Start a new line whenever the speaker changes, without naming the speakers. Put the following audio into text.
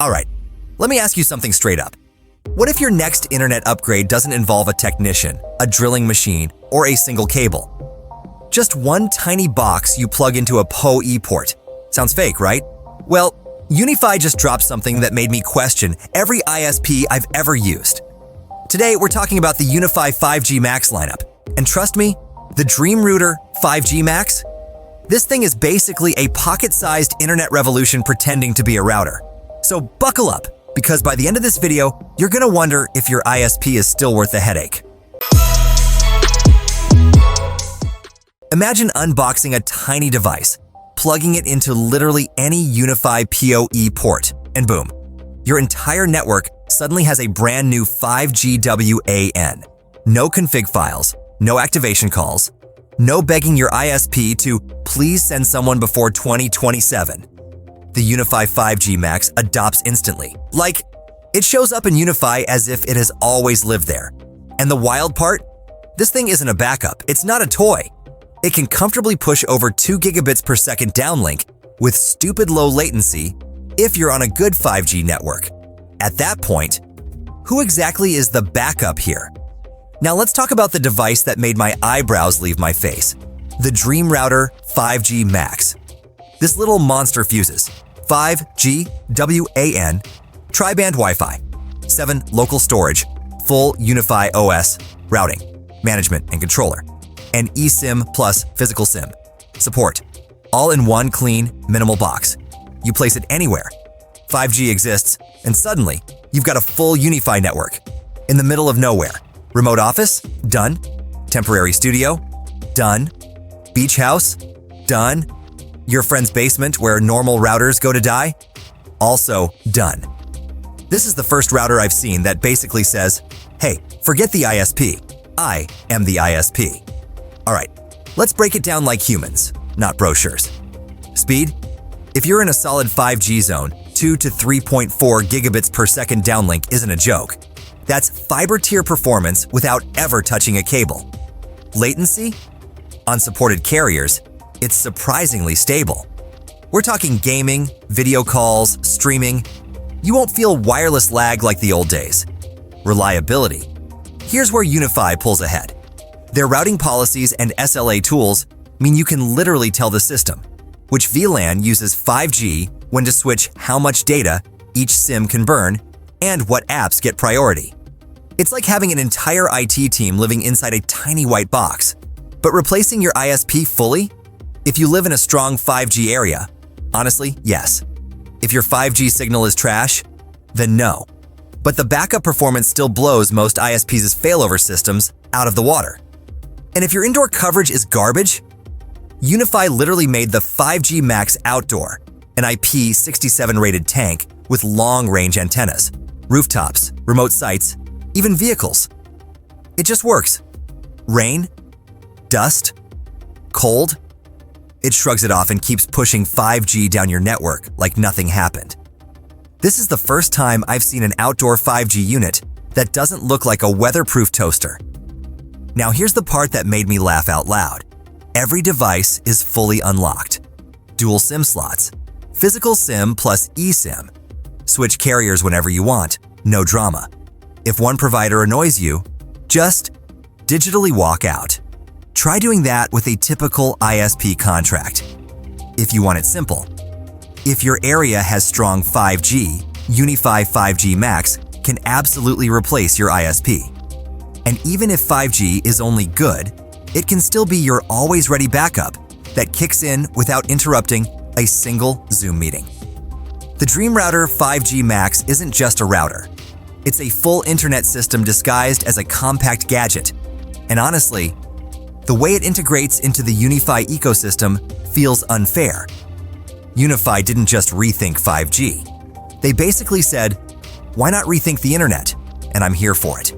Alright, let me ask you something straight up. What if your next internet upgrade doesn't involve a technician, a drilling machine, or a single cable? Just one tiny box you plug into a PoE port. Sounds fake, right? Well, UniFi just dropped something that made me question every ISP I've ever used. Today, we're talking about the UniFi 5G Max lineup. And trust me, the Dream Router 5G Max? This thing is basically a pocket-sized internet revolution pretending to be a router. So buckle up, because by the end of this video, you're gonna wonder if your ISP is still worth the headache. Imagine unboxing a tiny device, plugging it into literally any UniFi PoE port, and boom, your entire network suddenly has a brand new 5G WAN. No config files, no activation calls, no begging your ISP to please send someone before 2027. The UniFi 5G Max adopts instantly. Like, it shows up in UniFi as if it has always lived there. And the wild part? This thing isn't a backup, it's not a toy. It can comfortably push over 2 gigabits per second downlink with stupid low latency if you're on a good 5G network. At that point, who exactly is the backup here? Now let's talk about the device that made my eyebrows leave my face, the Dream Router 5G Max. This little monster fuses 5G WAN, tri-band Wi-Fi, 7 local storage, full UniFi OS, routing, management and controller, and eSIM plus physical SIM support, all in one clean, minimal box. You place it anywhere. 5G exists, and suddenly, you've got a full UniFi network in the middle of nowhere. Remote office? Done. Temporary studio? Done. Beach house? Done. Your friend's basement where normal routers go to die? Also done. This is the first router I've seen that basically says, hey, forget the ISP. I am the ISP. Alright, let's break it down like humans, not brochures. Speed? If you're in a solid 5G zone, 2 to 3.4 gigabits per second downlink isn't a joke. That's fiber tier performance without ever touching a cable. Latency? On supported carriers, it's surprisingly stable. We're talking gaming, video calls, streaming. You won't feel wireless lag like the old days. Reliability. Here's where UniFi pulls ahead. Their routing policies and SLA tools mean you can literally tell the system which VLAN uses 5G when to switch how much data each SIM can burn and what apps get priority. It's like having an entire IT team living inside a tiny white box. But replacing your ISP fully? If you live in a strong 5G area, honestly, yes. If your 5G signal is trash, then no. But the backup performance still blows most ISPs' failover systems out of the water. And if your indoor coverage is garbage, UniFi literally made the 5G Max outdoor, an IP67 rated tank with long-range antennas, rooftops, remote sites, even vehicles. It just works. Rain? Dust? Cold? It shrugs it off and keeps pushing 5G down your network like nothing happened. This is the first time I've seen an outdoor 5G unit that doesn't look like a weatherproof toaster. Now here's the part that made me laugh out loud. Every device is fully unlocked. Dual SIM slots, physical SIM plus eSIM. Switch carriers whenever you want, no drama. If one provider annoys you, just digitally walk out. Try doing that with a typical ISP contract. If you want it simple. If your area has strong 5G, UniFi 5G Max can absolutely replace your ISP. And even if 5G is only good, it can still be your always-ready backup that kicks in without interrupting a single Zoom meeting. The Dream Router 5G Max isn't just a router. It's a full internet system disguised as a compact gadget. And honestly, the way it integrates into the UniFi ecosystem feels unfair. UniFi didn't just rethink 5G. They basically said, why not rethink the internet? And I'm here for it.